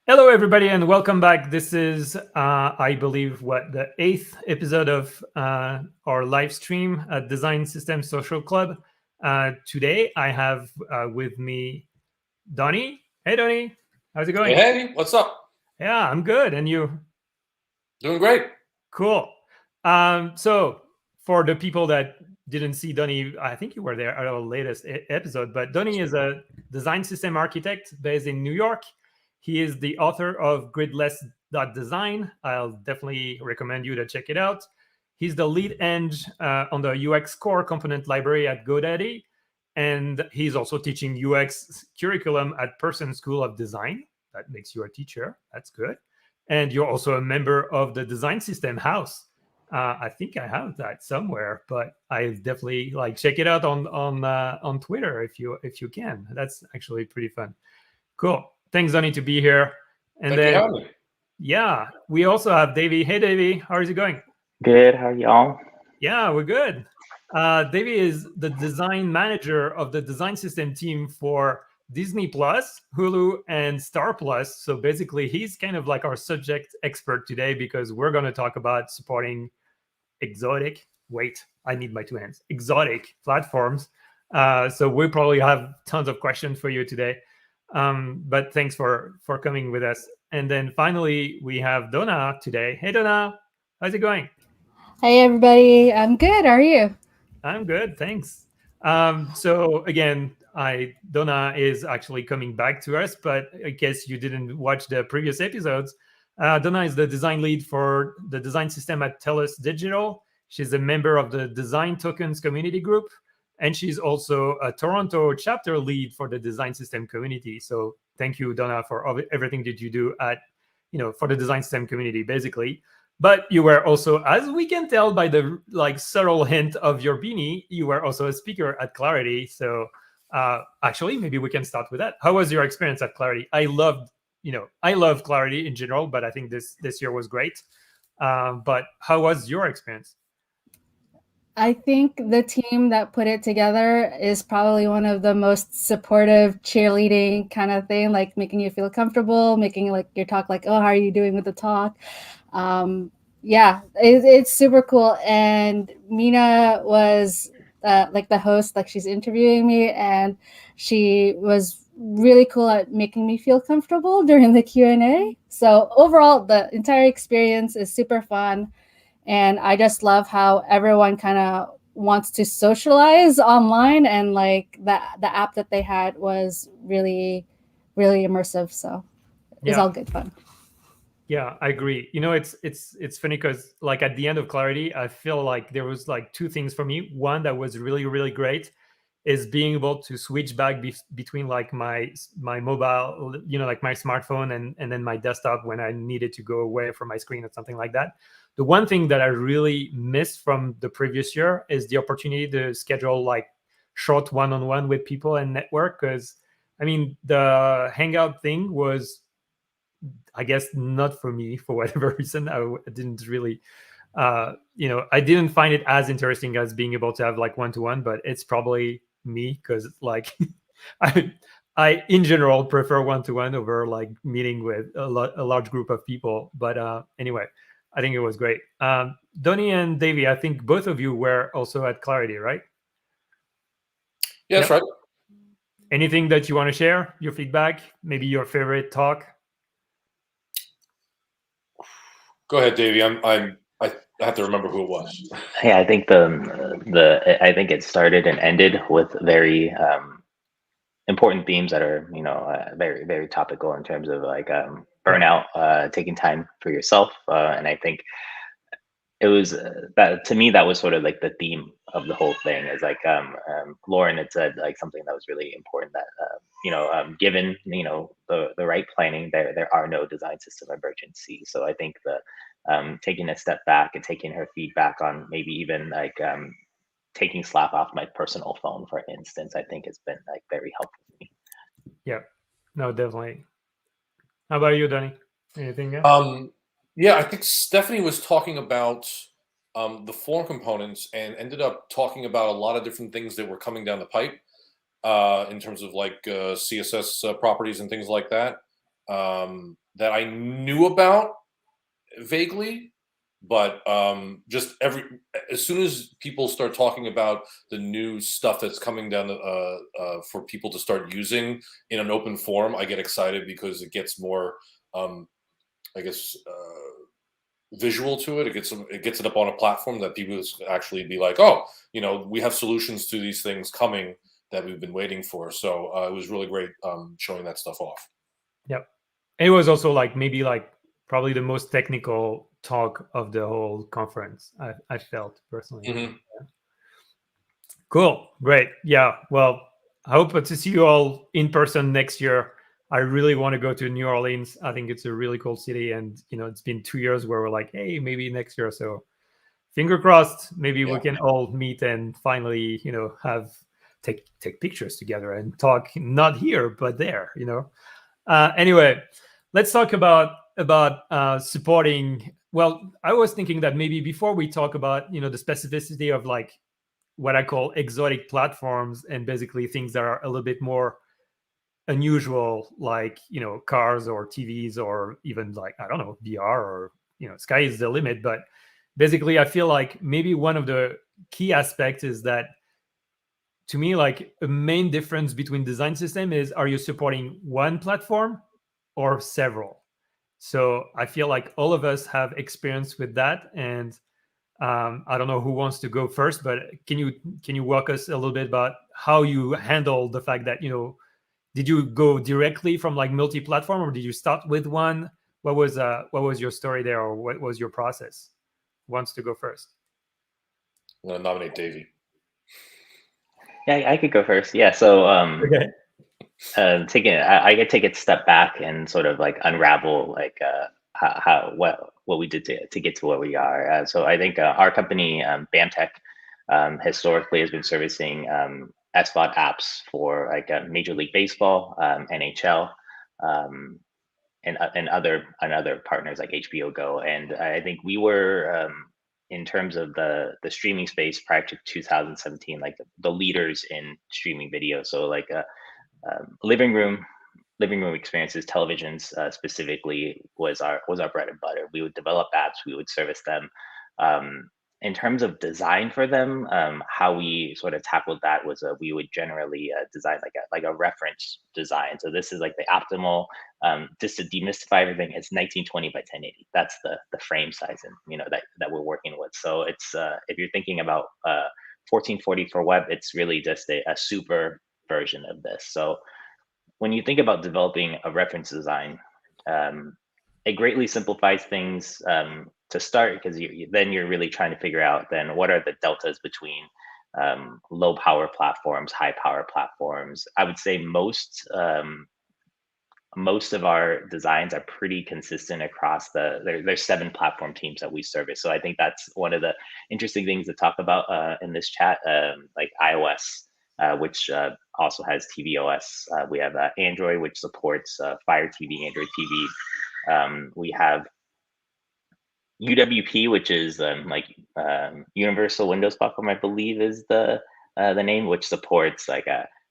Hello, everybody, and welcome back. This is, I believe, the eighth episode of our live stream at Design System Social Club. Today, I have with me Donnie. Hey, Donnie, how's it Hey, going? hey, what's up? Yeah, I'm good, and you? Doing great. Cool. So, for the people that didn't see Donnie, I think you were there at our latest episode, but Donnie is a design system architect based in New York. He is the author of Gridless.design. I'll definitely recommend you to check it out. He's the lead eng on the UX core component library at GoDaddy. And he's also teaching UX curriculum at Person School of Design. That makes you a teacher. That's good. And you're also a member of the Design System House. I think I have that somewhere, but I definitely check it out on Twitter if you can. That's actually pretty fun. Cool. Thanks, Donnie, to be here. And Thank you for then having me. yeah, we also have Davey. Hey, Davey, how is it going? Good. How are y'all? Yeah, we're good. Davey is the design manager of the design system team for Disney Plus, Hulu, and Star Plus. So basically, he's kind of like our subject expert today because we're going to talk about supporting exotic. Wait, I need my two hands. Exotic platforms. So we probably have tons of questions for you today. But thanks for coming with us. And then finally, we have Donna today. Hey, Donna, how's it going? Hey everybody, I'm good. How are you? I'm good, thanks. So again, Donna is actually coming back to us, but I guess you didn't watch the previous episodes. Donna is the design lead for the design system at TELUS Digital. She's a member of the Design Tokens community group, and she's also a Toronto chapter lead for the design system community. So thank you, Donna, for everything that you do for the design system community, basically. But you were also, as we can tell by the subtle hint of your beanie, you were also a speaker at Clarity. So actually, maybe we can start with that. How was your experience at Clarity? I love Clarity in general, but I think this year was great. But how was your experience? I think the team that put it together is probably one of the most supportive cheerleading kind of thing, like making you feel comfortable, making like your talk like, oh, how are you doing with the talk? Yeah, it's super cool. And Mina was like the host, like she's interviewing me, and she was really cool at making me feel comfortable during the Q&A. So overall, the entire experience is super fun. And I just love how everyone kind of wants to socialize online, and like the app that they had was really, really immersive. So it was all good fun. Yeah, I agree. It's funny because like at the end of Clarity, I feel like there was like two things for me. One that was really, really great is being able to switch back between like my mobile, like my smartphone and then my desktop when I needed to go away from my screen or something like that. The one thing that I really missed from the previous year is the opportunity to schedule like short one-on-one with people and network. Because I mean, the Hangout thing was, I guess, not for me for whatever reason. I didn't really, I didn't find it as interesting as being able to have like one-to-one. But it's probably me because like I in general prefer one-to-one over like meeting with a large group of people. But anyway, I think it was great. Donnie and Davey, I think both of you were also at Clarity, right? Yeah, that's right. Anything that you want to share? Your feedback, maybe your favorite talk? Go ahead, Davey. I have to remember who it was. Yeah, I think I think it started and ended with very important themes that are very, very topical in terms of like burnout, taking time for yourself, and I think it was that to me that was sort of like the theme of the whole thing. Is like Lauren had said like something that was really important, that given the right planning, there are no design system emergencies. So I think that taking a step back and taking her feedback on maybe even like taking Slack off my personal phone, for instance, I think has been like very helpful for me. Yeah, no, definitely. How about you, Donnie? Anything else? Yeah, I think Stephanie was talking about the form components and ended up talking about a lot of different things that were coming down the pipe in terms of like CSS properties and things like that. that I knew about vaguely, but just as soon as people start talking about the new stuff that's coming down for people to start using in an open forum, I get excited because it gets more, I guess, visual to it. It gets it up on a platform that people actually be like, oh, we have solutions to these things coming that we've been waiting for. So it was really great showing that stuff off. Yep. It was also maybe probably the most technical talk of the whole conference, I felt personally. Mm-hmm. Yeah. Cool. Great. Yeah. Well, I hope to see you all in person next year. I really want to go to New Orleans. I think it's a really cool city. And, it's been 2 years where we're like, hey, maybe next year. So finger crossed, maybe we can all meet and finally, have take pictures together and talk, not here, but there, Anyway, let's talk about supporting. Well, I was thinking that maybe before we talk about, the specificity of what I call exotic platforms and basically things that are a little bit more unusual, like, cars or TVs or even I don't know, VR or, sky is the limit. But basically, I feel like maybe one of the key aspects is that, to me, a main difference between design system is, are you supporting one platform or several? So I feel like all of us have experience with that. And I don't know who wants to go first, but can you walk us a little bit about how you handle the fact that, did you go directly from multi-platform, or did you start with one? What was your story there, or what was your process? Who wants to go first? I'm going to nominate Davey. Yeah, I could go first. Yeah, so Okay. I could take a step back and sort of unravel what we did to get to where we are. So I think our company, BAMTech, historically has been servicing SVOD apps for Major League Baseball, NHL, and other partners like HBO Go. And I think we were, in terms of the streaming space prior to 2017, the leaders in streaming video. So living room experiences, televisions specifically was our bread and butter. We would develop apps, we would service them. In terms of design for them, how we sort of tackled that was we would generally design like a reference design. So this is the optimal, just to demystify everything, it's 1920 by 1080. That's the frame size, and that we're working with. So it's if you're thinking about 1440 for web, it's really just a super version of this. So when you think about developing a reference design, it greatly simplifies things to start, because then you're really trying to figure out then what are the deltas between low power platforms, high power platforms. I would say most of our designs are pretty consistent across there's 7 platform teams that we service. So I think that's one of the interesting things to talk about in this chat, like iOS, which also has tvOS. We have Android, which supports Fire TV, Android TV. We have UWP, which is Universal Windows Platform, I believe is the name, which supports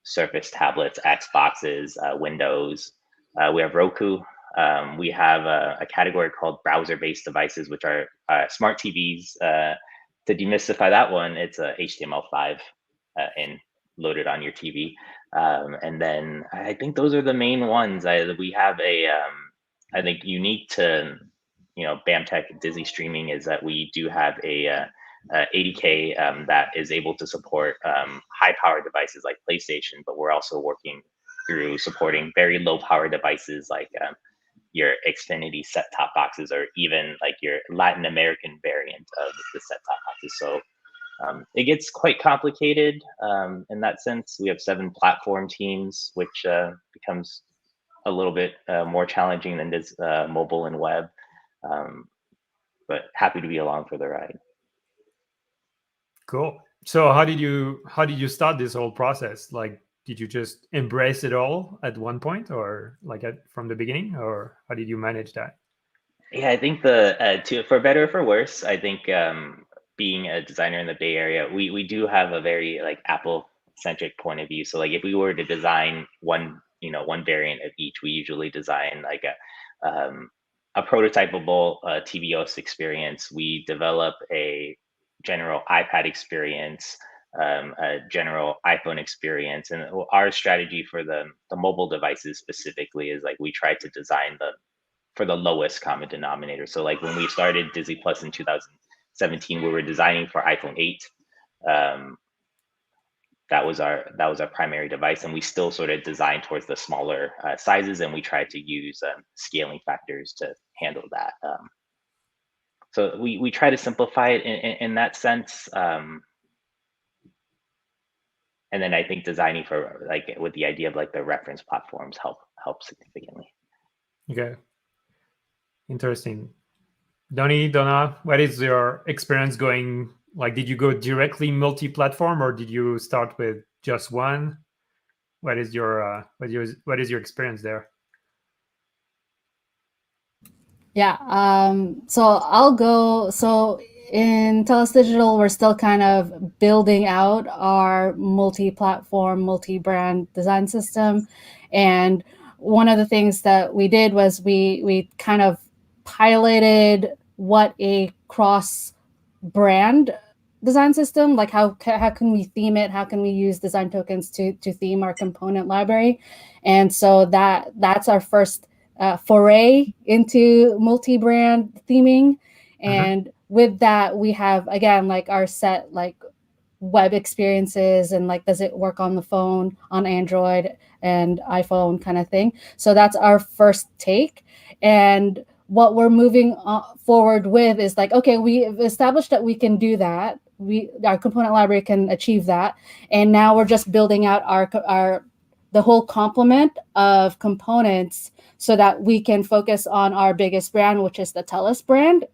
Surface tablets, Xboxes, Windows. We have Roku. We have a category called browser-based devices, which are smart TVs. To demystify that one, it's a HTML5 in loaded on your TV. And then I think those are the main ones. We have I think unique to BAMTech Disney Streaming is that we do have a 80K that is able to support high power devices like PlayStation, but we're also working through supporting very low power devices like your Xfinity set-top boxes, or even your Latin American variant of the set-top boxes. So it gets quite complicated in that sense. We have 7 platform teams, which becomes a little bit more challenging than this mobile and web. But happy to be along for the ride. Cool. So how did you start this whole process? Did you just embrace it all at one point, or from the beginning, or how did you manage that? Yeah, I think for better or for worse, I think being a designer in the Bay Area, we do have a very Apple centric point of view. So if we were to design one one variant of each. We usually design like a prototypable tvOS experience. We develop a general iPad experience, a general iPhone experience, and our strategy for the mobile devices specifically is like we try to design for the lowest common denominator. So like when we started Disney Plus in 2017, we were designing for iPhone 8. That was our primary device, and we still sort of designed towards the smaller sizes, and we tried to use scaling factors to handle that. So we try to simplify it in that sense. And then I think designing for like with the idea of like the reference platforms help significantly. Okay. Interesting. Donna, what is your experience going? Like, did you go directly multi-platform, or did you start with just one? What is your experience there? Yeah. So I'll go. So in TELUS Digital, we're still kind of building out our multi-platform, multi-brand design system. And one of the things that we did was we kind of piloted what a cross-brand design system, like how can we theme it? How can we use design tokens to theme our component library? And so that's our first foray into multi-brand theming. And with that, we have, again, like our set like web experiences and like, does it work on the phone, on Android and iPhone kind of thing. So that's our first take. And what we're moving forward with is like, okay, we've established that we can do that. Our component library can achieve that. And now we're just building out the whole complement of components so that we can focus on our biggest brand, which is the TELUS brand.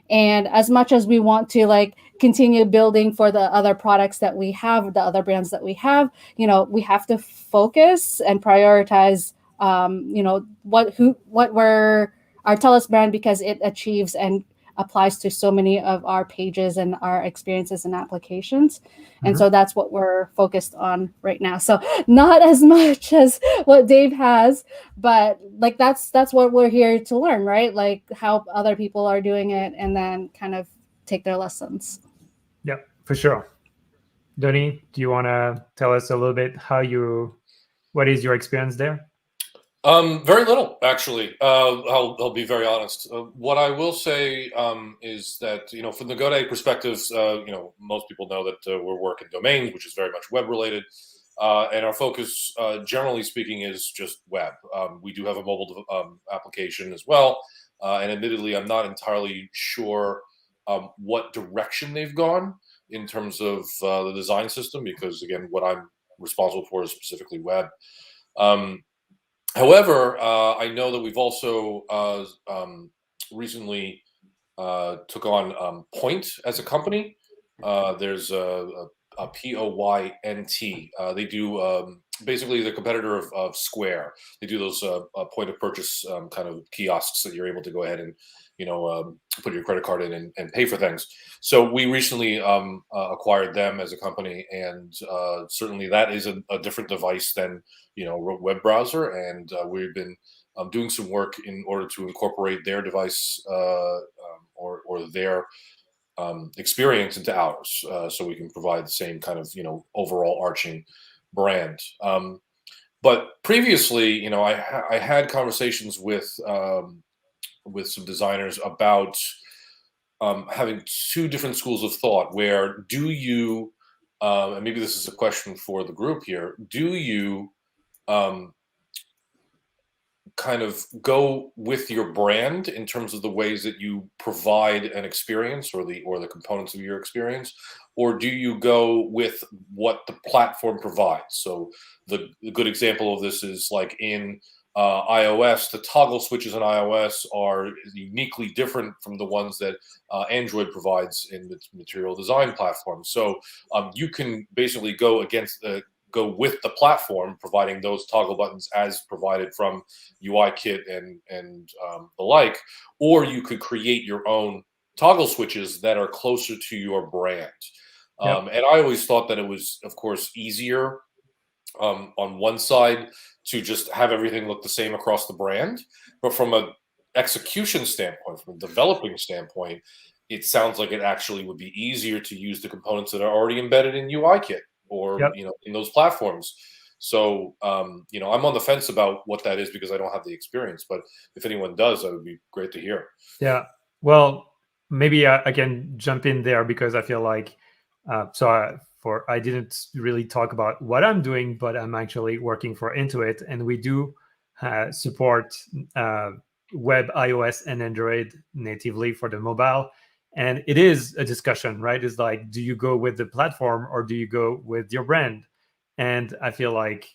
And as much as we want to like continue building for the other products that we have, the other brands that we have, we have to focus and prioritize, what we're our TELUS brand, because it achieves and applies to so many of our pages and our experiences and applications. And so that's what we're focused on right now. So not as much as what Dave has, but like that's what we're here to learn, right? Like how other people are doing it and then kind of take their lessons. Yeah, for sure. Donnie, do you want to tell us a little bit what is your experience there? Very little, actually. I'll be very honest. What I will say is that, from the GoDaddy perspective, most people know that we're working domains, which is very much web related. And our focus, generally speaking, is just web. We do have a mobile application as well. And admittedly, I'm not entirely sure what direction they've gone in terms of the design system, because, again, what I'm responsible for is specifically web. However, I know that we've also recently took on Point as a company. There's a POYNT. They do basically the competitor of Square. They do those point of purchase kind of kiosks that you're able to go ahead and put your credit card in and pay for things. So we recently acquired them as a company, and certainly that is a different device than web browser, and we've been doing some work in order to incorporate their device or their experience into ours, so we can provide the same kind of overall arching brand. But previously, I had conversations with some designers about having two different schools of thought. Where do you, and maybe this is a question for the group here, do you kind of go with your brand in terms of the ways that you provide an experience or the components of your experience, or do you go with what the platform provides? So the good example of this is like in iOS, the toggle switches in iOS are uniquely different from the ones that Android provides in its material design platform. So you can basically go with the platform, providing those toggle buttons as provided from UIKit and the like, or you could create your own toggle switches that are closer to your brand. And I always thought that it was, of course, easier on one side to just have everything look the same across the brand. But from a execution standpoint, from a developing standpoint, it sounds like it actually would be easier to use the components that are already embedded in UIKit or Yep. in those platforms. So I'm on the fence about what that is because I don't have the experience. But if anyone does, that would be great to hear. Yeah. Well, maybe I can jump in there because I feel like I didn't really talk about what I'm doing, but I'm actually working for Intuit, and we do support web, iOS, and Android natively for the mobile. And it is a discussion, right? It's like, do you go with the platform or do you go with your brand? And I feel like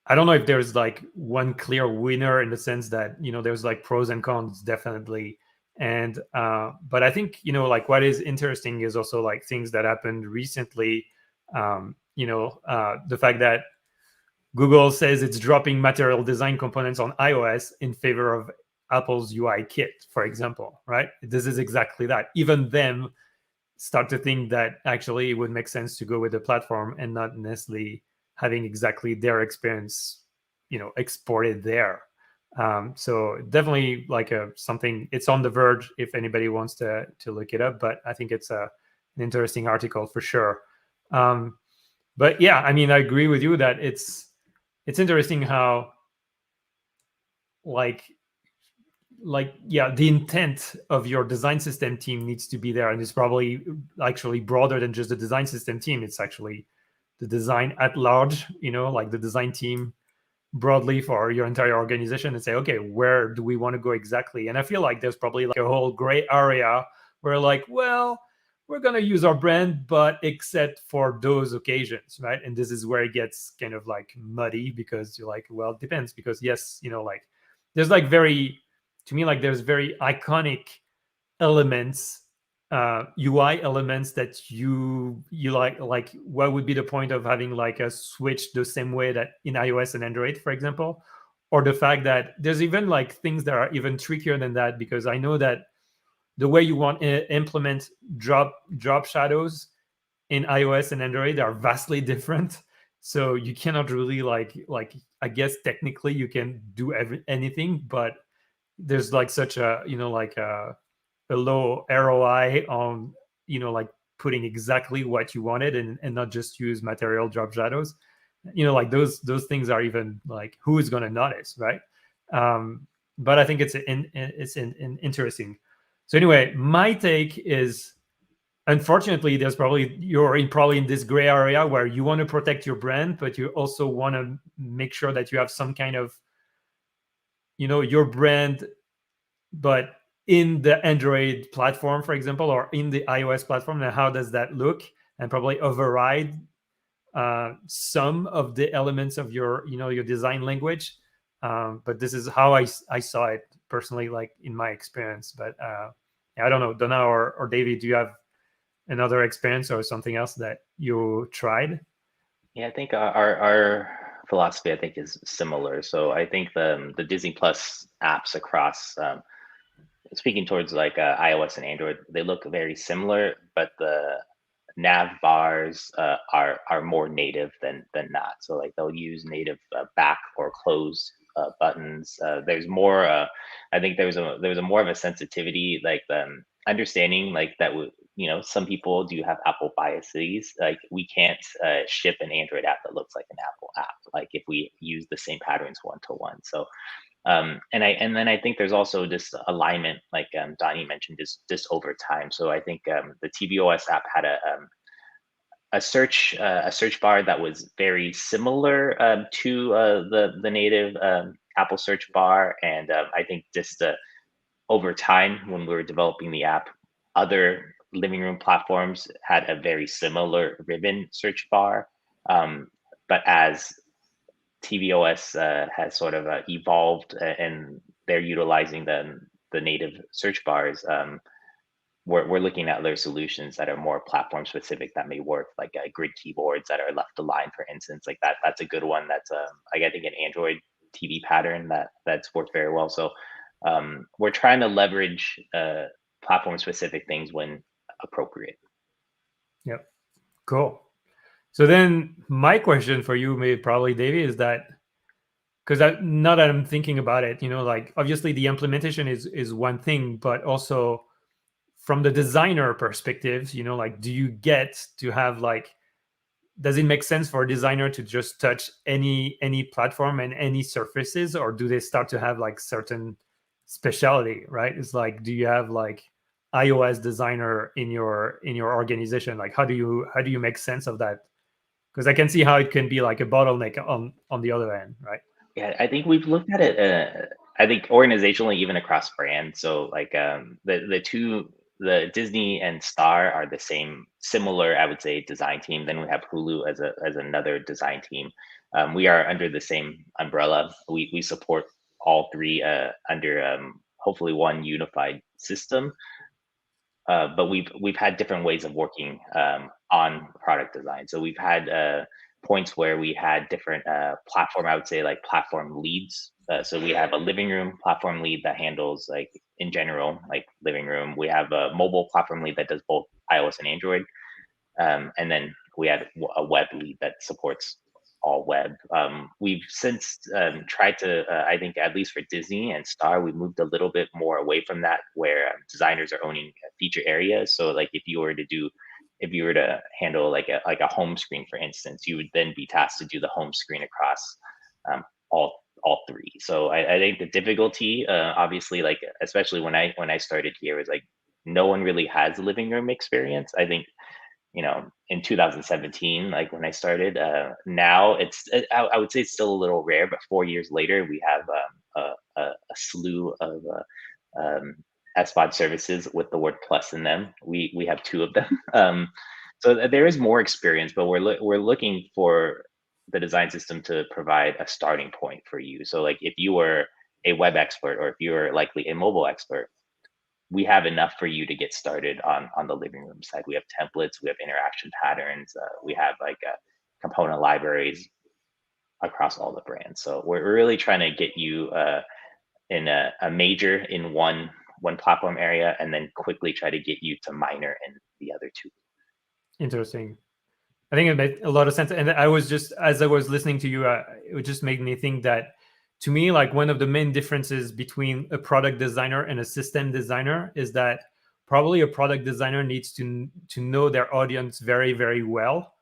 I don't know if there's like one clear winner in the sense that there's like pros and cons definitely, and but I think like what is interesting is also like things that happened recently. The fact that Google says it's dropping material design components on iOS in favor of Apple's UI kit, for example, right? This is exactly that. Even them start to think that actually it would make sense to go with the platform and not necessarily having exactly their experience, exported there. So definitely like something. It's on the verge if anybody wants to look it up. But I think it's an interesting article for sure. But yeah, I mean, I agree with you that it's interesting how like yeah, the intent of your design system team needs to be there, and it's probably actually broader than just the design system team. It's actually the design at large, like the design team broadly for your entire organization, and say, okay, where do we want to go exactly? And I feel like there's probably like a whole gray area where like, well, we're going to use our brand, but except for those occasions, right? And this is where it gets kind of like muddy because you're like, well, it depends, because yes, like there's like to me, like there's very iconic elements, UI elements that you like what would be the point of having like a switch the same way that in iOS and Android, for example, or the fact that there's even like things that are even trickier than that, because I know that the way you want to implement drop shadows in iOS and Android are vastly different. So you cannot really like I guess technically you can do anything, but there's like such a like a low ROI on like putting exactly what you wanted and not just use material drop shadows. Like those things are even like, who is going to notice, right? But I think it's interesting. So anyway, my take is, unfortunately, there's you're probably in this gray area where you want to protect your brand, but you also want to make sure that you have some kind of your brand, but in the Android platform, for example, or in the iOS platform. And how does that look? And probably override some of the elements of your your design language. But this is how I saw it personally, like in my experience. But I don't know, Donna or David, do you have another experience or something else that you tried? Yeah, I think our philosophy, I think, is similar. So I think the Disney Plus apps across, speaking towards like iOS and Android, they look very similar, but the nav bars are more native than not. So like they'll use native back or close buttons. There's more. I think there was a more of a sensitivity, like understanding like that. Some people do have Apple biases. Like we can't ship an Android app that looks like an Apple app. Like if we use the same patterns one to one. So and then I think there's also this alignment, like Donnie mentioned, just over time. So I think the tvOS app had a search bar that was very similar to the native Apple search bar, and I think just over time when we were developing the app, other living room platforms had a very similar ribbon search bar, but as tvOS has sort of evolved and they're utilizing the native search bars. We're looking at other solutions that are more platform specific that may work, like grid keyboards that are left aligned, for instance. Like that's a good one. That's like I think an Android TV pattern that's worked very well. So we're trying to leverage platform specific things when appropriate. Yep. Cool. So then my question for you, maybe probably Davey, is that because now that I'm thinking about it, like obviously the implementation is one thing, but also from the designer perspective, like do you get to have like, does it make sense for a designer to just touch any platform and any surfaces, or do they start to have like certain specialty, right? It's like, do you have like iOS designer in your organization? Like how do you make sense of that? Because I can see how it can be like a bottleneck on the other end, right? Yeah, I think we've looked at it. I think organizationally, even across brands. So like the Disney and Star are the same, similar, I would say, design team. Then we have Hulu as another design team. We are under the same umbrella. We support all three under hopefully one unified system. But we've had different ways of working on product design. So we've had points where we had different platform, I would say, like platform leads. So we have a living room platform lead that handles like in general, like living room. We have a mobile platform lead that does both iOS and Android. And then we had a web lead that supports all web. We've since tried to, I think at least for Disney and Star, we moved a little bit more away from that, where designers are owning feature areas. So like if you were to handle like a home screen, for instance, you would then be tasked to do the home screen across all three. So I think the difficulty, obviously, like especially when I started here, was like no one really has a living room experience. I think in 2017, like when I started, now I would say it's still a little rare, but 4 years later, we have a slew of SVOD services with the word plus in them. We have 2 of them. So there is more experience, but we're looking for the design system to provide a starting point for you. So like if you were a web expert, or if you're likely a mobile expert, we have enough for you to get started on the living room side. We have templates, we have interaction patterns, we have like component libraries across all the brands. So we're really trying to get you in a major in one platform area, and then quickly try to get you to minor in the other 2. Interesting. I think it made a lot of sense. And I was just, as I was listening to you, it just made me think that, to me, like one of the main differences between a product designer and a system designer is that probably a product designer needs to know their audience very, very well.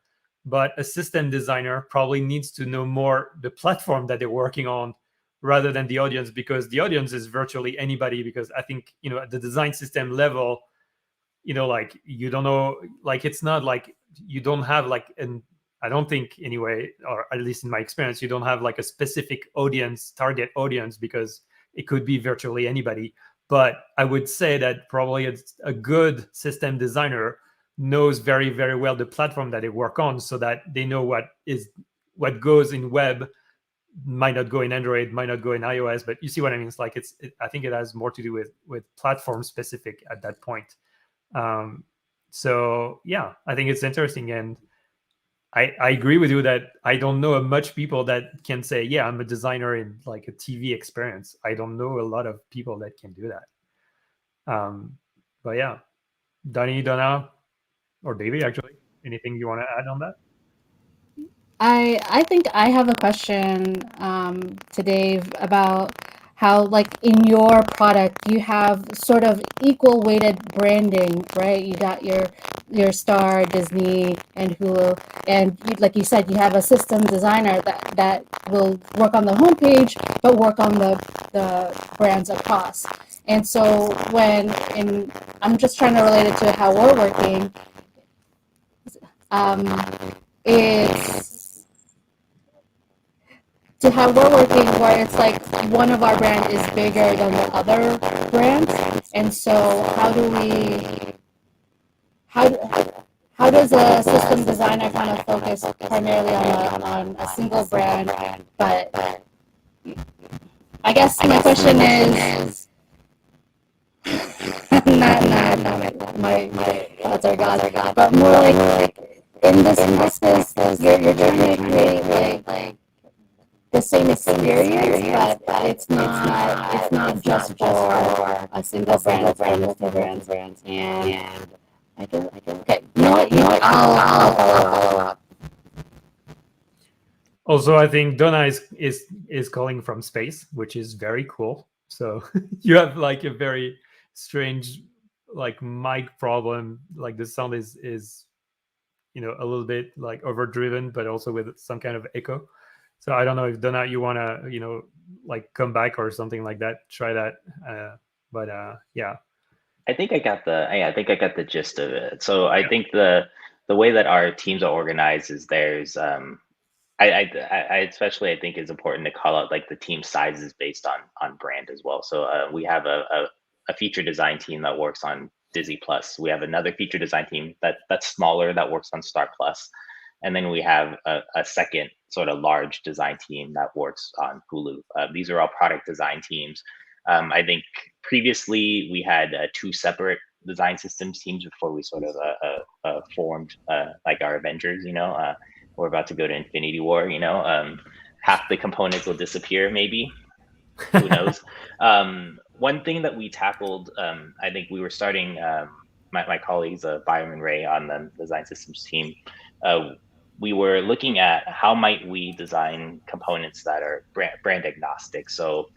But a system designer probably needs to know more the platform that they're working on rather than the audience, because the audience is virtually anybody. Because I think, at the design system level, like you don't know, like it's not like you don't have like I don't think anyway, or at least in my experience, you don't have like a specific target audience, because it could be virtually anybody. But I would say that probably it's a good system designer knows very, very well the platform that they work on, so that they know what goes in web might not go in Android, might not go in iOS. But you see what I mean? It's like I think it has more to do with platform specific at that point. So yeah, I think it's interesting. And I agree with you that I don't know much people that can say, yeah, I'm a designer in like a TV experience. I don't know a lot of people that can do that. But yeah, Donnie, Donna, or Davey, actually, anything you want to add on that? I think I have a question to Dave about how, like, in your product you have sort of equal weighted branding, right? You got your Star, Disney, and Hulu, and like you said, you have a system designer that will work on the homepage, but work on the brands across. And so I'm just trying to relate it to how we're working. It's to how we're working, where it's like one of our brand is bigger than the other brands, and so how does a system designer kind of focus primarily on a single brand? But I guess my question is not my thoughts are God, but more like in this business, you're trying to create like the same experience, but it's not just for a single brand, multiple brands, and I can okay. You know what? I'll follow up. Also, I think Donna is calling from space, which is very cool. So you have like a very strange like mic problem. Like the sound is a little bit like overdriven, but also with some kind of echo. So I don't know if Donna you wanna like come back or something like that. Try that. But yeah. I think I got the gist of it. So I think the way that our teams are organized is there's I especially I think is important to call out like the team sizes based on brand as well. So we have a feature design team that works on Disney Plus. We have another feature design team that's smaller that works on Star Plus, and then we have a second sort of large design team that works on Hulu. These are all product design teams. I think previously we had two separate design systems teams before we sort of formed like our Avengers. We're about to go to Infinity War. Half the components will disappear, maybe. Who knows? One thing that we tackled, I think we were starting. My colleagues, Byron and Ray, on the design systems team, we were looking at how might we design components that are brand agnostic. So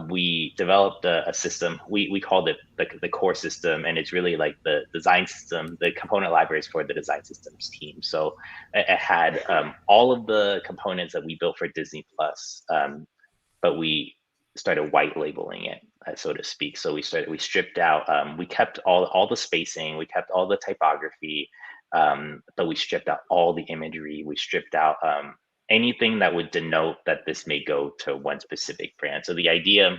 we developed a system. We called it the core system, and it's really like the design system, the component libraries for the design systems team. So it had all of the components that we built for Disney Plus, but we started white labeling it, so to speak. So we stripped out. We kept all the spacing. We kept all the typography. But we stripped out all the imagery. We stripped out anything that would denote that this may go to one specific brand. So the idea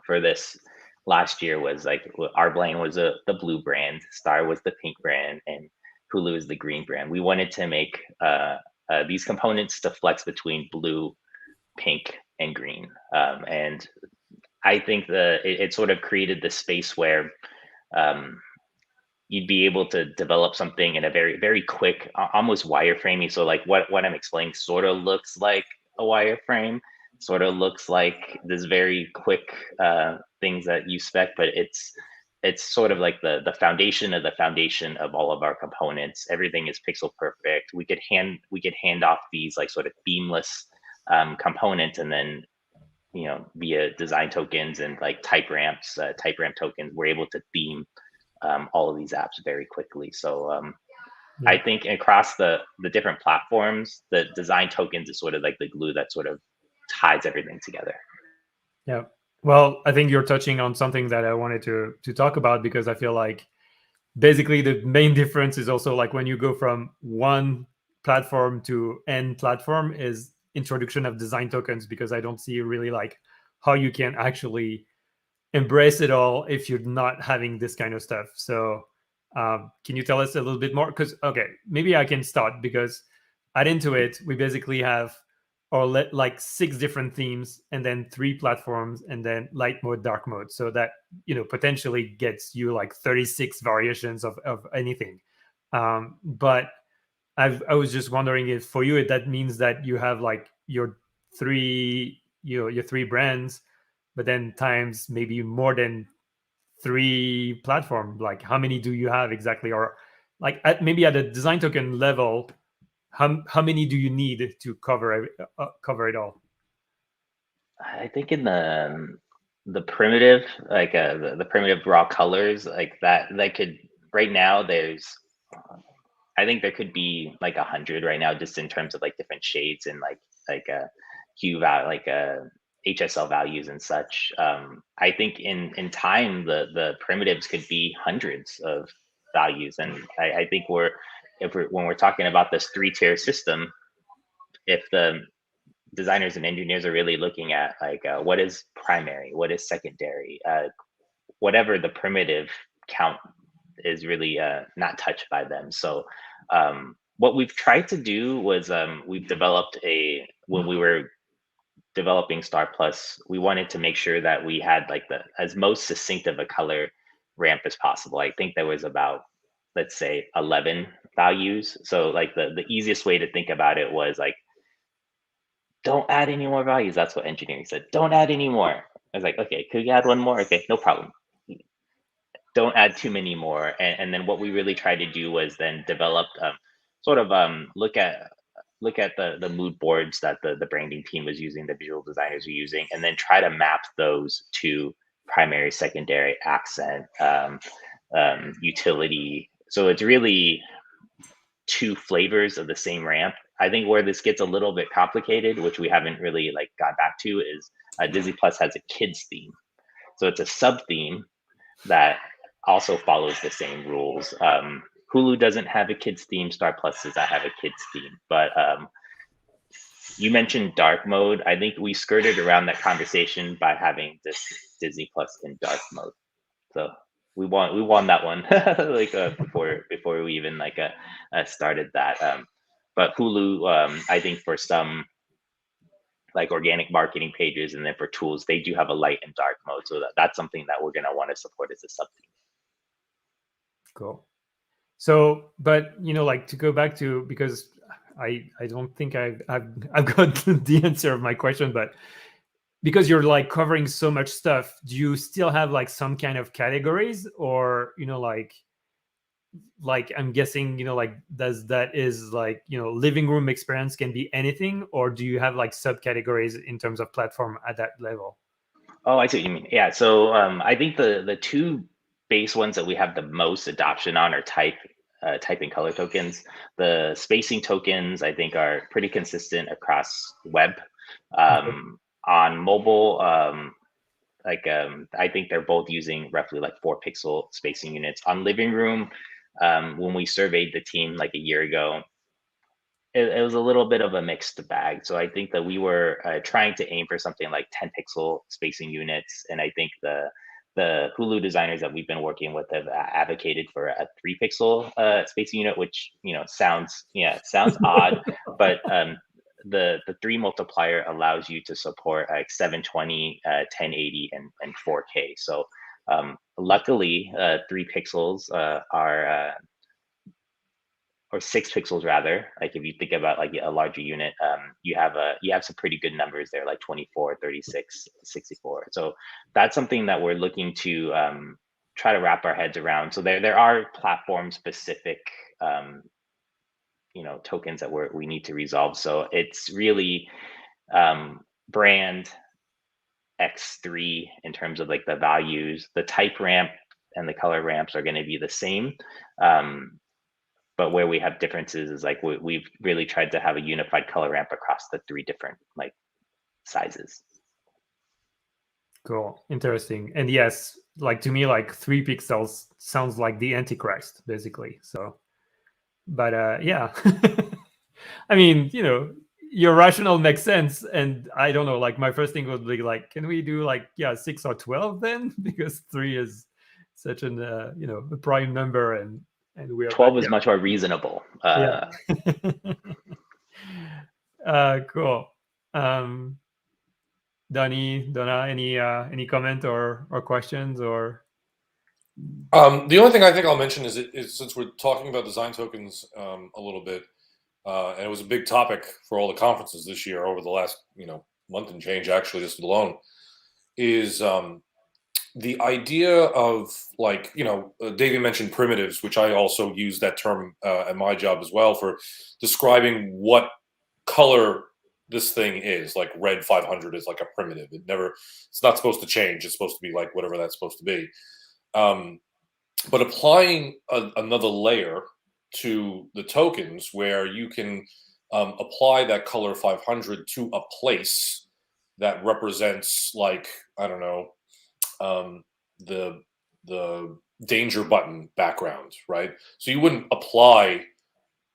for this last year was like our brand was the blue brand, Star was the pink brand, and Hulu is the green brand. We wanted to make these components to flex between blue, pink, and green. And I think it sort of created this space where you'd be able to develop something in a very, very quick, almost wireframey. So like what I'm explaining sort of looks like a wireframe, sort of looks like this very quick things that you spec, but it's sort of like the foundation of all of our components. Everything is pixel perfect. We could hand off these like sort of beamless components, and then via design tokens and like type ramp tokens, we're able to beam all of these apps very quickly. So Yeah. I think across the different platforms, the design tokens is sort of like the glue that sort of ties everything together. Yeah. Well, I think you're touching on something that I wanted to talk about, because I feel like basically the main difference is also like when you go from one platform to N platform is introduction of design tokens, because I don't see really like how you can actually embrace it all if you're not having this kind of stuff. So can you tell us a little bit more? Because okay, maybe I can start, because at Intuit we basically have like 6 different themes, and then 3 platforms, and then light mode, dark mode, so that potentially gets you like 36 variations of anything. But I was just wondering if for you that means that you have like your 3 your 3 brands, but then times maybe more than 3 platform. Like how many do you have exactly? Or like maybe at a design token level, how many do you need to cover it all? I think in the primitive, like the primitive raw colors, like that could right now there's I think there could be like 100 right now, just in terms of like different shades and like a hue value, like HSL values and such. I think in time the primitives could be hundreds of values, and I think when we're talking about this 3-tier system, if the designers and engineers are really looking at like what is primary, what is secondary, whatever the primitive count is really not touched by them. So what we've tried to do was we've developed when we were developing Star Plus, we wanted to make sure that we had like as most succinct of a color ramp as possible. I think there was about, let's say, 11 values. So like the easiest way to think about it was like, don't add any more values. That's what engineering said. Don't add any more. I was like, okay, could we add one more? Okay, no problem. Don't add too many more. And then what we really tried to do was then develop look at look at the mood boards that the branding team was using, the visual designers were using, and then try to map those to primary, secondary, accent, utility. So it's really two flavors of the same ramp. I think where this gets a little bit complicated, which we haven't really like got back to, is Disney Plus has a kids theme. So it's a sub theme that also follows the same rules. Hulu doesn't have a kids theme. Star Plus says I have a kids theme, but you mentioned dark mode. I think we skirted around that conversation by having this Disney Plus in dark mode. So we won that one like before we even like started that. But Hulu, I think for some like organic marketing pages and then for tools, they do have a light and dark mode. So that's something that we're gonna want to support as a sub theme. Cool. So, but like to go back to, because I don't think I've got the answer of my question, but because you're like covering so much stuff, do you still have like some kind of categories, or like I'm guessing like living room experience can be anything, or do you have like subcategories in terms of platform at that level? Oh, I see what you mean. Yeah. So I think the two base ones that we have the most adoption on are type and color tokens. The spacing tokens, I think, are pretty consistent across web. On mobile, I think they're both using roughly like 4 pixel spacing units. On living room, when we surveyed the team like a year ago, it was a little bit of a mixed bag. So I think that we were trying to aim for something like 10 pixel spacing units. And I think the Hulu designers that we've been working with have advocated for a 3 pixel spacing unit, which, sounds odd, but the 3 multiplier allows you to support like 720, 1080 and 4K. So luckily 3 pixels are or 6 pixels rather. Like if you think about like a larger unit, you have some pretty good numbers there, like 24, 36, 64. So that's something that we're looking to try to wrap our heads around. So there are platform specific tokens that we need to resolve. So it's really brand X3 in terms of like the values. The type ramp and the color ramps are going to be the same. But where we have differences is like we've really tried to have a unified color ramp across the 3 different like sizes. Cool. Interesting. And yes, like to me, like 3 pixels sounds like the Antichrist, basically. So, but yeah, I mean, your rationale makes sense. And I don't know, like my first thing would be like, can we do like, 6 or 12 then? Because 3 is such an, a prime number, and we are 12 is much more reasonable. Yeah. Cool. Donna, any comment or questions or? The only thing I think I'll mention is since we're talking about design tokens a little bit, and it was a big topic for all the conferences this year over the last month and change, actually, just alone, is the idea of like David mentioned primitives, which I also use that term at my job as well for describing what color this thing is. Like red 500 is like a primitive. It's not supposed to change. It's supposed to be like whatever that's supposed to be. But applying another layer to the tokens where you can apply that color 500 to a place that represents like, I don't know, the danger button background, right? So you wouldn't apply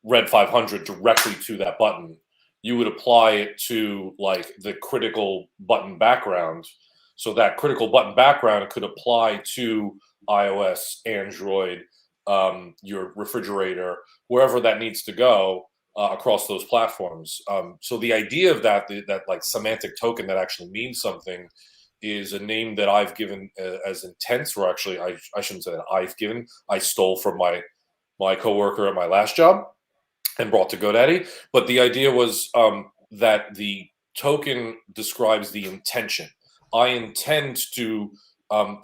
red 500 directly to that button. You would apply it to like the critical button background. So that critical button background could apply to iOS, Android, your refrigerator, wherever that needs to go across those platforms. So the idea of that like semantic token that actually means something is a name that I've given as Intents, or actually I shouldn't say that I've given. I stole from my coworker at my last job and brought to GoDaddy. But the idea was that the token describes the intention. I intend to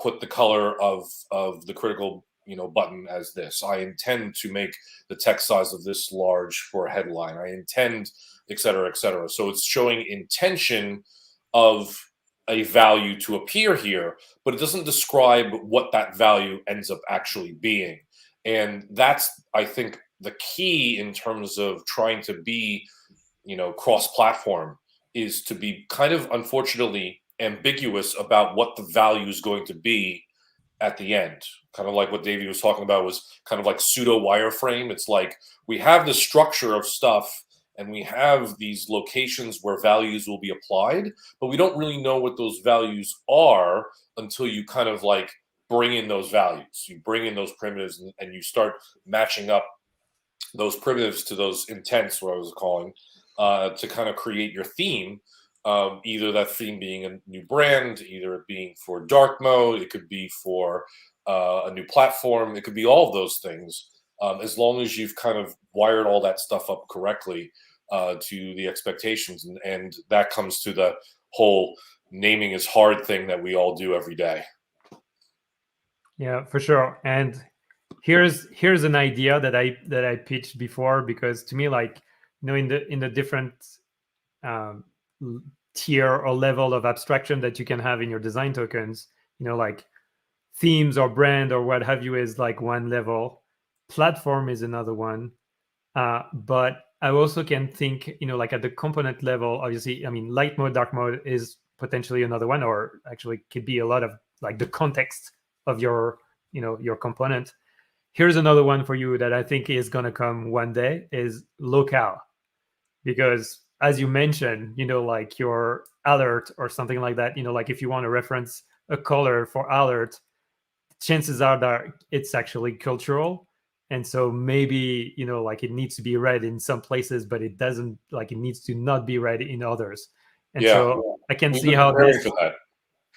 put the color of the critical button as this. I intend to make the text size of this large for a headline. I intend, et cetera, et cetera. So it's showing intention of a value to appear here, but it doesn't describe what that value ends up actually being. And that's, I think, the key in terms of trying to be, cross-platform, is to be kind of, unfortunately, ambiguous about what the value is going to be at the end. Kind of like what Davey was talking about was kind of like pseudo wireframe. It's like we have the structure of stuff and we have these locations where values will be applied, but we don't really know what those values are until you kind of like bring in those values. You bring in those primitives and you start matching up those primitives to those intents, what I was calling, to kind of create your theme. Either that theme being a new brand, either it being for dark mode, it could be for a new platform, it could be all of those things. As long as you've kind of wired all that stuff up correctly to the expectations, and that comes to the whole naming is hard thing that we all do every day. Yeah, for sure. And here's an idea that I pitched before, because to me, like, in the different tier or level of abstraction that you can have in your design tokens, like themes or brand or what have you is like one level, platform is another one, but I also can think, like at the component level, obviously, I mean, light mode, dark mode is potentially another one, or actually could be a lot of like the context of your your component. Here's another one for you that I think is going to come one day, is locale. Because as you mentioned, like your alert or something like that, like if you want to reference a color for alert, chances are that it's actually cultural. And so maybe, like it needs to be read in some places, but it doesn't, like it needs to not be read in others. And so I can see how this... For that.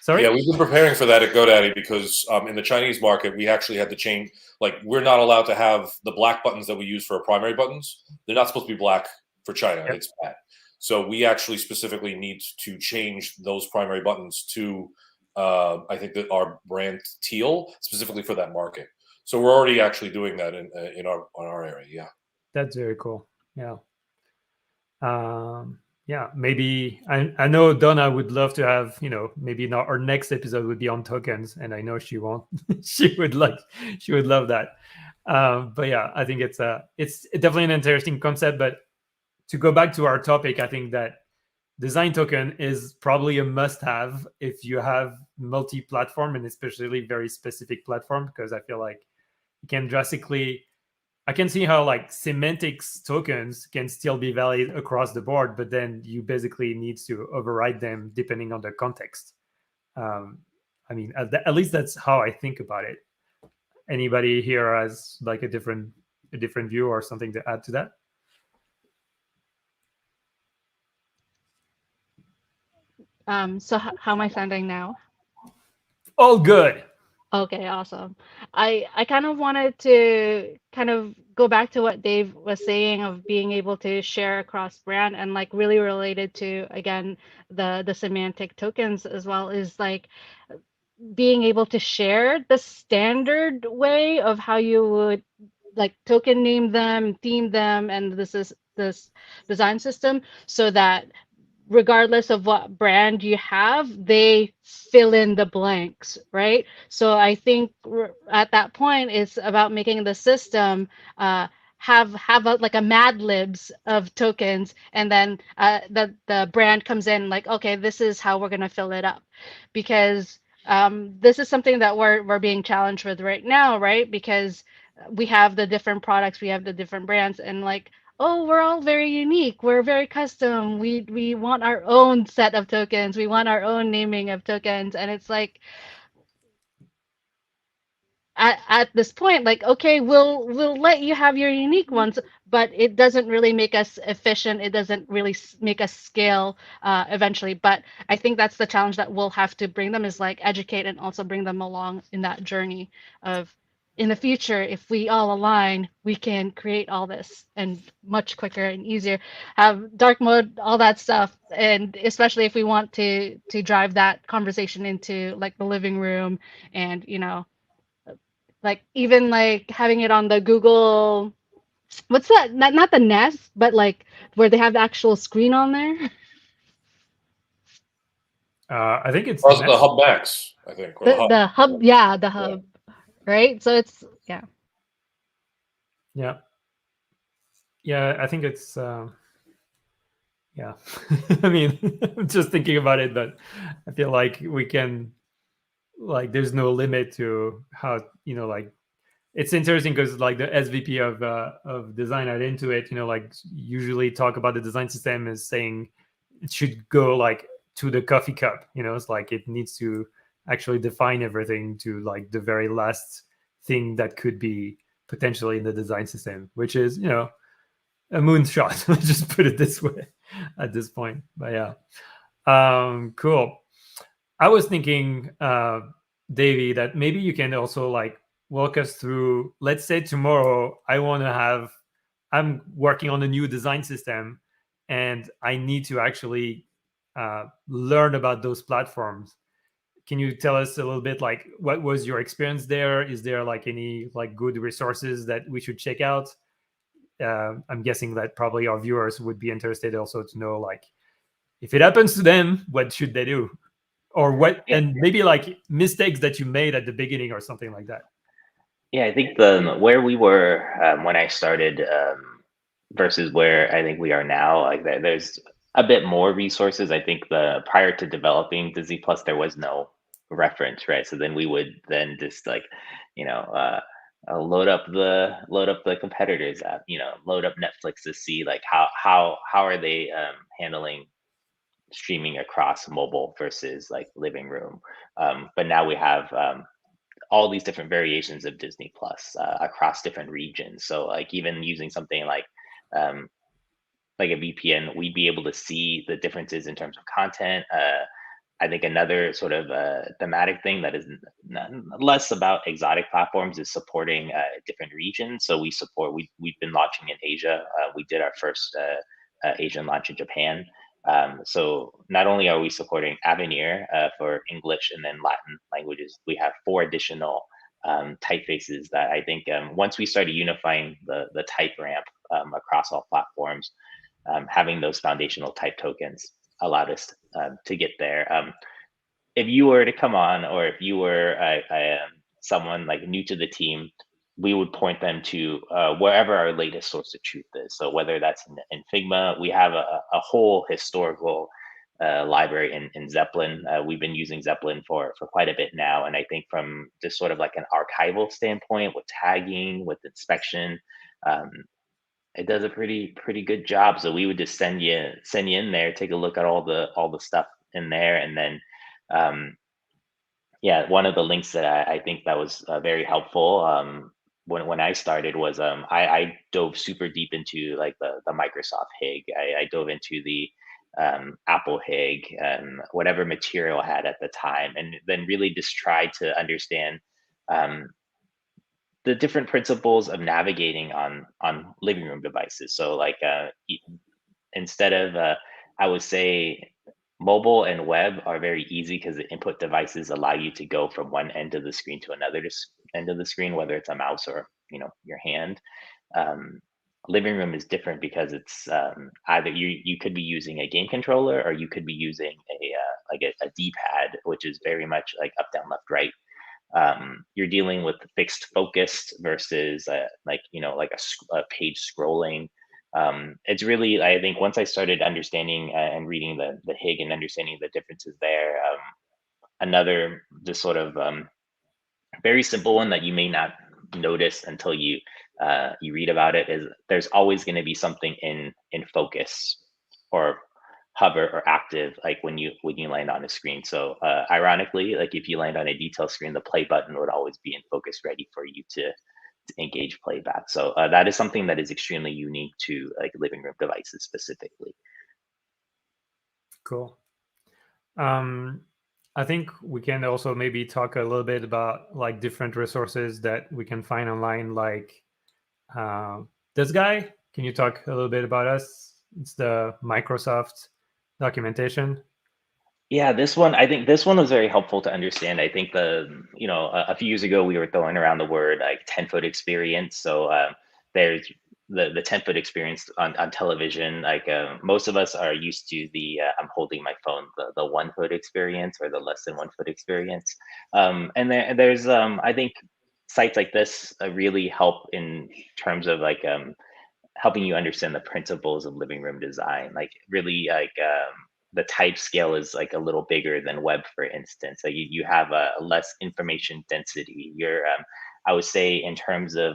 Sorry? Yeah, we've been preparing for that at GoDaddy because in the Chinese market, we actually had to change. Like, we're not allowed to have the black buttons that we use for our primary buttons. They're not supposed to be black for China. Yep. It's bad. So we actually specifically need to change those primary buttons to, I think, that our brand teal, specifically for that market. So we're already actually doing that in our area. Yeah. That's very cool. Yeah. Yeah, maybe I know Donna would love to have, maybe our next episode would be on tokens, and I know she won't. she would love that. But yeah, I think it's definitely an interesting concept. But to go back to our topic, I think that design token is probably a must-have if you have multi-platform, and especially very specific platform, because I feel like it can drastically... I can see how like semantics tokens can still be valid across the board, but then you basically need to override them depending on the context. I mean, at least that's how I think about it. Anybody here has like a different view or something to add to that? So how am I sounding now? All good. Okay, awesome. I kind of wanted to kind of go back to what Dave was saying of being able to share across brand, and like really related to, again, the semantic tokens as well, is like being able to share the standard way of how you would like token name them, theme them, and this design system, so that regardless of what brand you have, they fill in the blanks, right? So I think at that point, it's about making the system have like a Mad Libs of tokens, and then the brand comes in like, okay, this is how we're gonna fill it up, because this is something that we're being challenged with right now, right? Because we have the different products, we have the different brands, and like, oh, we're all very unique, we're very custom, we want our own set of tokens, we want our own naming of tokens. And it's like, at this point, like, okay, we'll let you have your unique ones, but it doesn't really make us efficient, it doesn't really make us scale eventually. But I think that's the challenge that we'll have to bring them, is like educate and also bring them along in that journey of, in the future, if we all align, we can create all this and much quicker and easier, have dark mode, all that stuff. And especially if we want to drive that conversation into like the living room and, like even like having it on the Google, what's that? Not the Nest, but like where they have the actual screen on there. I think it's The Nest. Hub Max, I think, or the Hub. The hub, yeah, the hub, right? So it's yeah. Yeah. Yeah, I think it's yeah. I mean, I'm just thinking about it, but I feel like we can, like, there's no limit to how, like, it's interesting because like the SVP of design at Intuit, like usually talk about the design system as saying it should go like to the coffee cup. It's like it needs to actually define everything to like the very last thing that could be potentially in the design system, which is a moonshot. Let's just put it this way at this point. But yeah, cool. I was thinking, Davey, that maybe you can also like walk us through. Let's say tomorrow I'm working on a new design system, and I need to actually learn about those platforms. Can you tell us a little bit like what was your experience there? Is there like any like good resources that we should check out? I'm guessing that probably our viewers would be interested also to know, like, if it happens to them, what should they do, or what, Yeah. and maybe like mistakes that you made at the beginning or something like that. Yeah, I think the where we were when I started versus where I think we are now, like there's a bit more resources. I think the prior to developing Disney Plus, there was no reference, right? So then we would then just like, you know, load up the competitors app, load up Netflix to see like how are they handling streaming across mobile versus like living room. But now we have all these different variations of Disney Plus across different regions. So like even using something um, like a VPN, we'd be able to see the differences in terms of content. I think another sort of thematic thing that is less about exotic platforms is supporting different regions. So we've been launching in Asia. We did our first Asian launch in Japan. So not only are we supporting Avenir for English and then Latin languages, we have 4 additional typefaces that I think once we started unifying the type ramp across all platforms, having those foundational type tokens allowed us to get there. If you were to come on, or if you were someone like new to the team, we would point them to wherever our latest source of truth is. So whether that's in Figma, we have a whole historical library in Zeppelin. We've been using Zeppelin for quite a bit now, and I think from just sort of like an archival standpoint, with tagging, with inspection, it does a pretty good job. So we would just send you in there, take a look at all the stuff in there, and then yeah, one of the links that I think that was very helpful when I started was I dove super deep into like the Microsoft HIG. I dove into the Apple HIG and whatever material I had at the time, and then really just tried to understand the different principles of navigating on living room devices. So like instead of I would say mobile and web are very easy because the input devices allow you to go from one end of the screen to another end of the screen, whether it's a mouse or your hand. um, Living room is different because it's either you could be using a game controller, or you could be using a D-pad, which is very much like up, down, left, right. You're dealing with fixed focused versus a page scrolling. It's really, I think once I started understanding and reading the HIG and understanding the differences there, another just sort of very simple one that you may not notice until you read about it is there's always going to be something in focus or hover or active, like when you land on a screen. So ironically, like if you land on a detail screen, the play button would always be in focus, ready for you to engage playback. So that is something that is extremely unique to like living room devices specifically. Cool. I think we can also maybe talk a little bit about like different resources that we can find online, like this guy. Can you talk a little bit about us? It's the Microsoft documentation. Yeah, I think this one was very helpful to understand. I think a few years ago, we were throwing around the word like 10-foot experience. So there's the 10-foot experience on television. Like most of us are used to I'm holding my phone, the 1-foot experience or the less than 1-foot experience. There's, I think sites like this really help in terms of like, helping you understand the principles of living room design. Like really like, the type scale is like a little bigger than web, for instance. So you have a less information density. I would say in terms of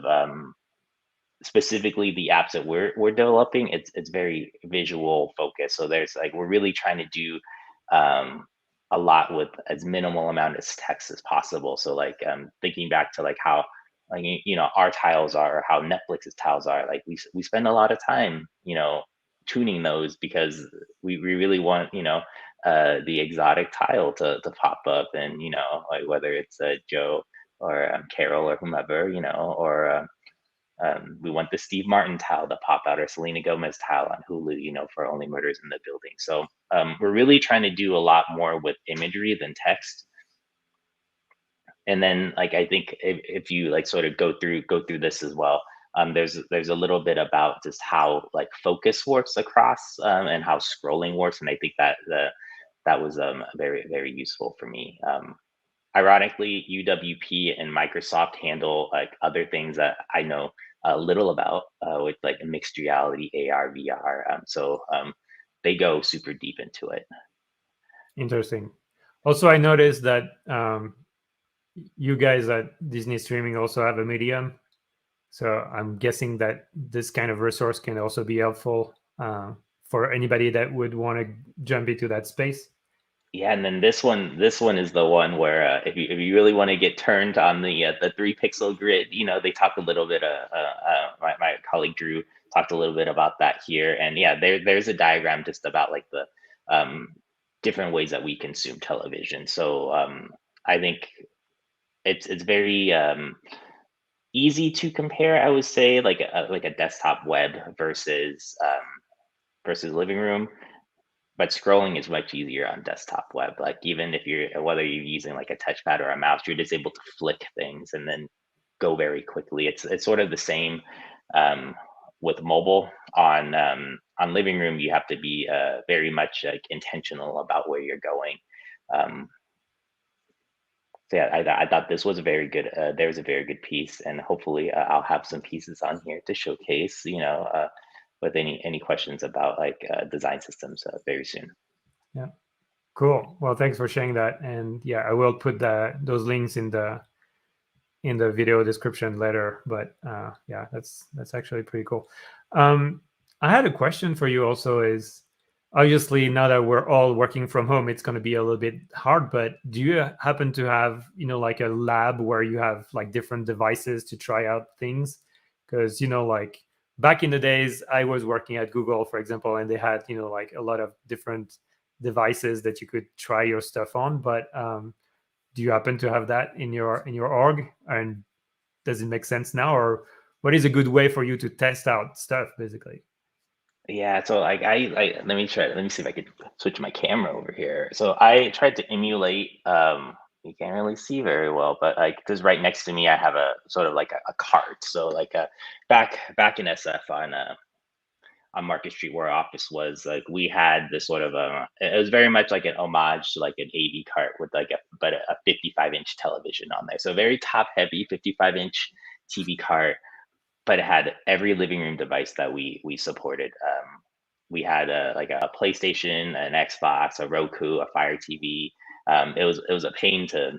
specifically the apps that we're developing, it's very visual focused. So there's like, we're really trying to do a lot with as minimal amount of text as possible. So like thinking back to like how like our tiles are, or how Netflix's tiles are, like we spend a lot of time tuning those because we really want the exotic tile to pop up, and like whether it's Joe or Carol or whomever, or we want the Steve Martin tile to pop out, or Selena Gomez tile on Hulu, for Only Murders in the Building. So we're really trying to do a lot more with imagery than text. And then like I think if you like sort of go through this as well, there's a little bit about just how like focus works across, and how scrolling works, and I think that was very very useful for me. Ironically, UWP and Microsoft handle like other things that I know little about, with like mixed reality, AR, VR. They go super deep into it. Interesting. Also, I noticed that you guys at Disney Streaming also have a Medium. So I'm guessing that this kind of resource can also be helpful for anybody that would want to jump into that space. Yeah, and then this one is the one where if you really want to get turned on the 3-pixel grid, they talk a little bit. My colleague Drew talked a little bit about that here, and yeah, there's a diagram just about like the different ways that we consume television. So I think it's very easy to compare. I would say like a desktop web versus living room. But scrolling is much easier on desktop web. Like even if whether you're using like a touchpad or a mouse, you're just able to flick things and then go very quickly. It's sort of the same with mobile. On living room, you have to be very much like intentional about where you're going. So yeah, I thought this was a very good. There was a very good piece, and hopefully I'll have some pieces on here to showcase. With any questions about like design systems very soon. Yeah, cool. Well, thanks for sharing that, and yeah, I will put those links in the video description later. But yeah, that's actually pretty cool. I had a question for you also. Is obviously now that we're all working from home, it's going to be a little bit hard. But do you happen to have like a lab where you have like different devices to try out things? Because like back in the days, I was working at Google, for example, and they had like a lot of different devices that you could try your stuff on. But do you happen to have that in your org? And does it make sense now, or what is a good way for you to test out stuff, basically? Yeah, so like let me see if I could switch my camera over here. So I tried to emulate. You can't really see very well, but like because right next to me I have a sort of like a cart. So like back in SF on Market Street where our office was, like we had this sort of it was very much like an homage to like an AV cart with like a 55-inch television on there. So very top heavy 55-inch TV cart, but it had every living room device that we supported. We had like a PlayStation, an Xbox, a Roku, a Fire TV. It was a pain to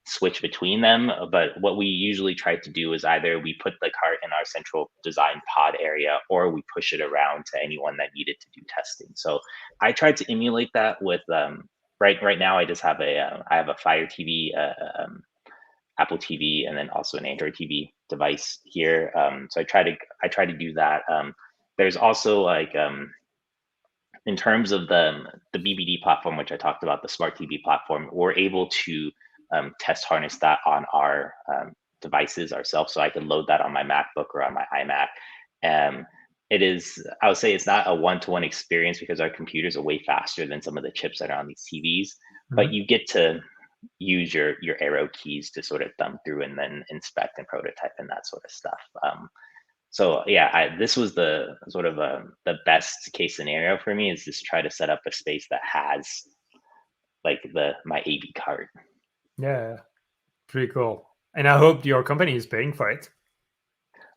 switch between them. But what we usually tried to do is either we put the cart in our central design pod area, or we push it around to anyone that needed to do testing. So I tried to emulate that with right now. I just have I have a Fire TV, Apple TV, and then also an Android TV device here. So I try to do that. There's also like in terms of the BBD platform, which I talked about, the smart TV platform, we're able to test harness that on our devices ourselves. So I can load that on my MacBook or on my iMac. it is, I would say it's not a one-to-one experience because our computers are way faster than some of the chips that are on these TVs, but Mhm. you get to use your arrow keys to sort of thumb through and then inspect and prototype and that sort of stuff. So yeah, this was the sort of the best case scenario for me, is just try to set up a space that has like my AV card. Yeah, pretty cool. And I hope your company is paying for it.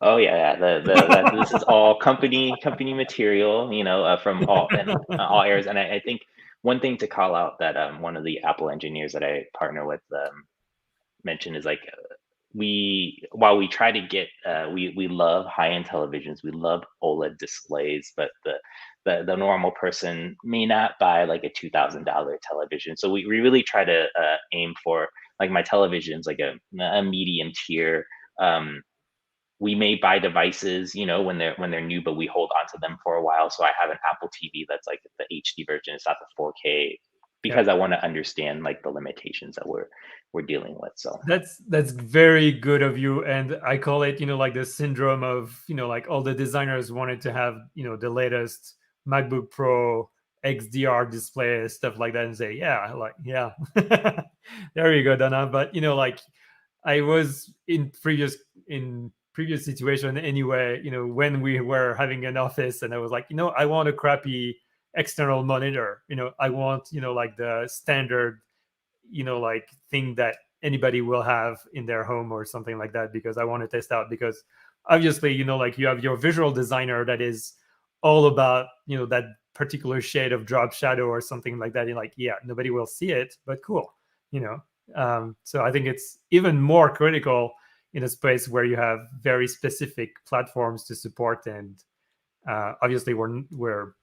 Oh yeah, this is all company material, from all areas. And I think one thing to call out that one of the Apple engineers that I partner with mentioned is like, while we try to get we love high-end televisions, we love OLED displays, but the normal person may not buy like a $2,000 television. So we really try to aim for, like, my television's like a medium tier. We may buy devices, when they're new, but we hold on to them for a while. So I have an Apple TV that's like the HD version. It's not the 4K, because I want to understand like the limitations that we're dealing with. So That's very good of you, and I call it, like the syndrome of, like all the designers wanted to have, the latest MacBook Pro XDR display, stuff like that, and say, yeah, like, yeah, there you go, Donna. But like, I was in previous situation anyway, when we were having an office, and I was like, I want a crappy external monitor. I want, like the standard, like thing that anybody will have in their home or something like that, because I want to test out. Because obviously, like you have your visual designer that is all about, that particular shade of drop shadow or something like that. You're like, yeah, nobody will see it, but cool, so I think it's even more critical in a space where you have very specific platforms to support. And obviously we're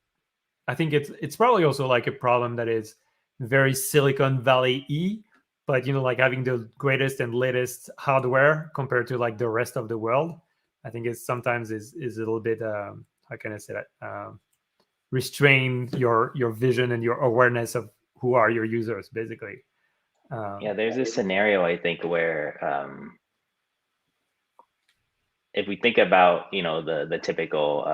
I think it's probably also like a problem that is very Silicon Valley but like having the greatest and latest hardware compared to like the rest of the world, I think is sometimes is a little bit how can I say that, restrain your vision and your awareness of who are your users, basically. yeah, there's a scenario, I think, where if we think about, the typical,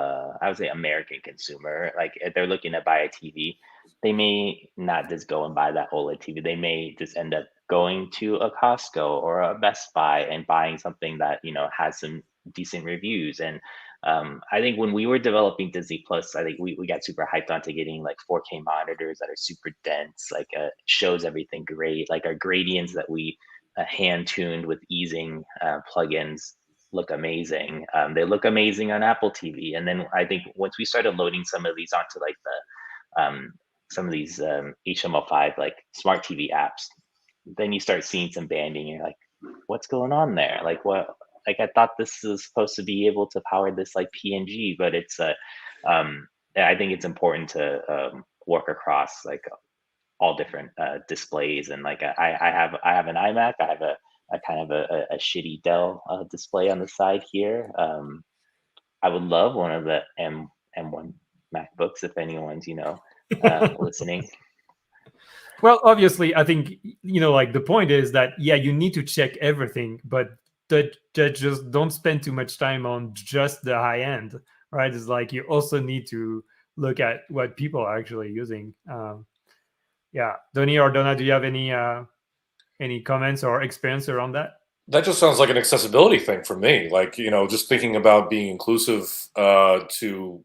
I would say, American consumer, like if they're looking to buy a TV, they may not just go and buy that OLED TV. They may just end up going to a Costco or a Best Buy and buying something that, has some decent reviews. And I think when we were developing Disney Plus, I think we got super hyped onto getting like 4K monitors that are super dense, like shows everything great, like our gradients that we hand tuned with easing plugins look amazing. They look amazing on Apple TV. And then I think once we started loading some of these onto like some of these HTML5 like smart TV apps, then you start seeing some banding. You're like, what's going on there? Like, what? Like, I thought this was supposed to be able to power this like PNG, but it's I think it's important to work across like all different displays. And like I have an iMac. I have a kind of a shitty Dell display on the side here. I would love one of the M1 MacBooks if anyone's listening. Well, obviously, I think like the point is that, yeah, you need to check everything, but that just don't spend too much time on just the high end, right? It's like you also need to look at what people are actually using. Yeah, Donnie or Donna, do you have any comments or experience around that? That just sounds like an accessibility thing for me. Like, just thinking about being inclusive to,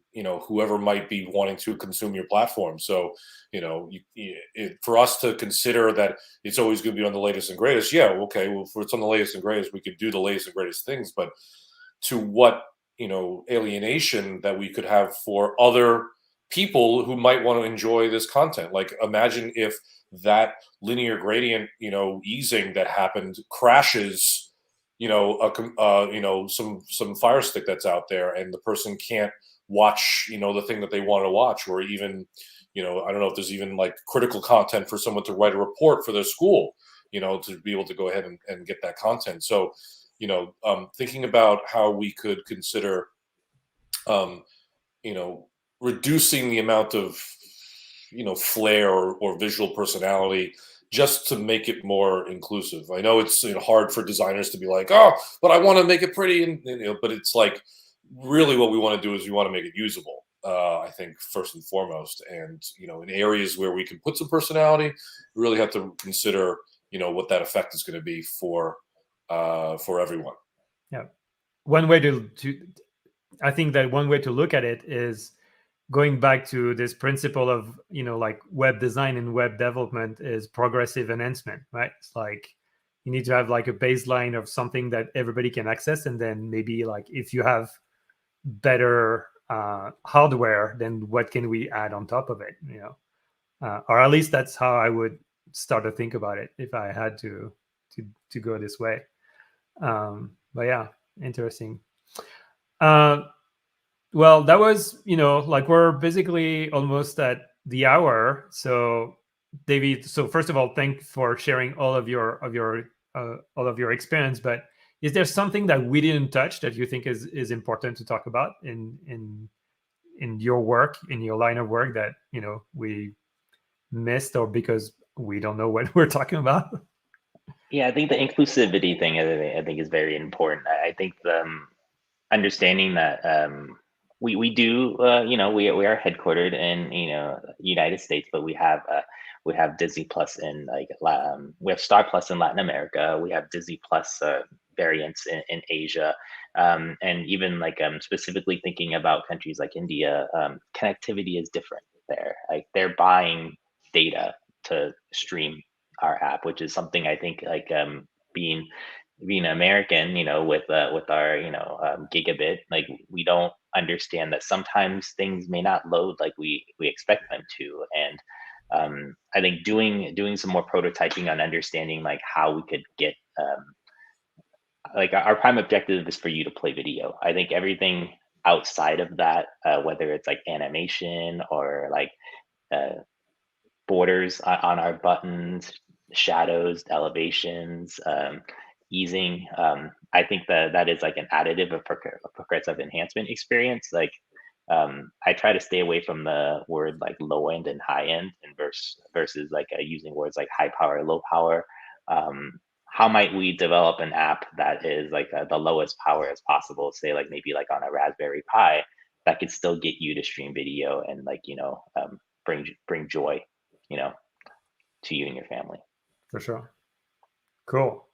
whoever might be wanting to consume your platform. So, for us to consider that it's always going to be on the latest and greatest. Yeah. Okay. Well, if it's on the latest and greatest, we could do the latest and greatest things, but to what, alienation that we could have for other people who might want to enjoy this content. Like, imagine if that linear gradient, easing that happened crashes, some Fire Stick that's out there, and the person can't watch, the thing that they want to watch, or even, I don't know if there's even like critical content for someone to write a report for their school, to be able to go ahead and get that content. So, thinking about how we could consider, reducing the amount of flair or visual personality, just to make it more inclusive. I know it's hard for designers to be like, oh, but I want to make it pretty, and but it's like, really what we want to do is we want to make it usable. I think first and foremost, and in areas where we can put some personality, we really have to consider what that effect is going to be for everyone. Yeah, one way to I think that one way to look at it is going back to this principle of like web design and web development is progressive enhancement, right? It's like you need to have like a baseline of something that everybody can access, and then maybe like if you have better hardware, then what can we add on top of it, or at least that's how I would start to think about it if I had to go this way. But yeah, interesting. Well, that was, like we're basically almost at the hour. So David, so first of all, thanks for sharing all of your experience. But is there something that we didn't touch that you think is important to talk about in your work, in your line of work, that we missed, or because we don't know what we're talking about? Yeah, I think the inclusivity thing, I think is very important. I think the understanding that we do, we are headquartered in United States, but we have Disney Plus in we have Star Plus in Latin America. We have Disney Plus variants in Asia, and even specifically thinking about countries like India, connectivity is different there. Like they're buying data to stream our app, which is something I think being American, with our gigabit, like we don't understand that sometimes things may not load like we expect them to, and I think doing some more prototyping on understanding like how we could get like our prime objective is for you to play video. I think everything outside of that, whether it's like animation or like borders on our buttons, shadows, elevations, easing. I think that is like an additive of progressive enhancement experience. Like I try to stay away from the word like low end and high end, and versus like using words like high power, low power. How might we develop an app that is like the lowest power as possible? Say like maybe like on a Raspberry Pi that could still get you to stream video and like bring joy, to you and your family. For sure. Cool.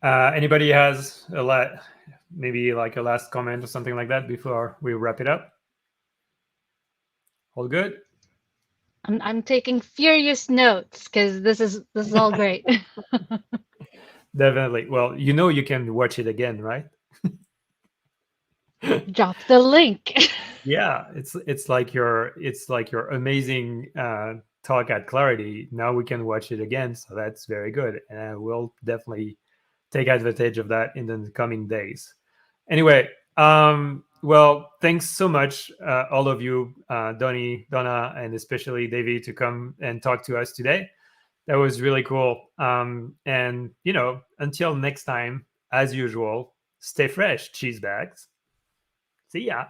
Anybody has maybe like a last comment or something like that before we wrap it up? All good? I'm taking furious notes because this is all great. Definitely. Well, you can watch it again, right? Drop the link. Yeah, it's like your amazing talk at Clarity. Now we can watch it again, so that's very good, and we'll definitely take advantage of that in the coming days. Anyway, well, thanks so much, all of you, Donnie, Donna, and especially David, to come and talk to us today. That was really cool. And until next time, as usual, stay fresh, cheese bags. See ya.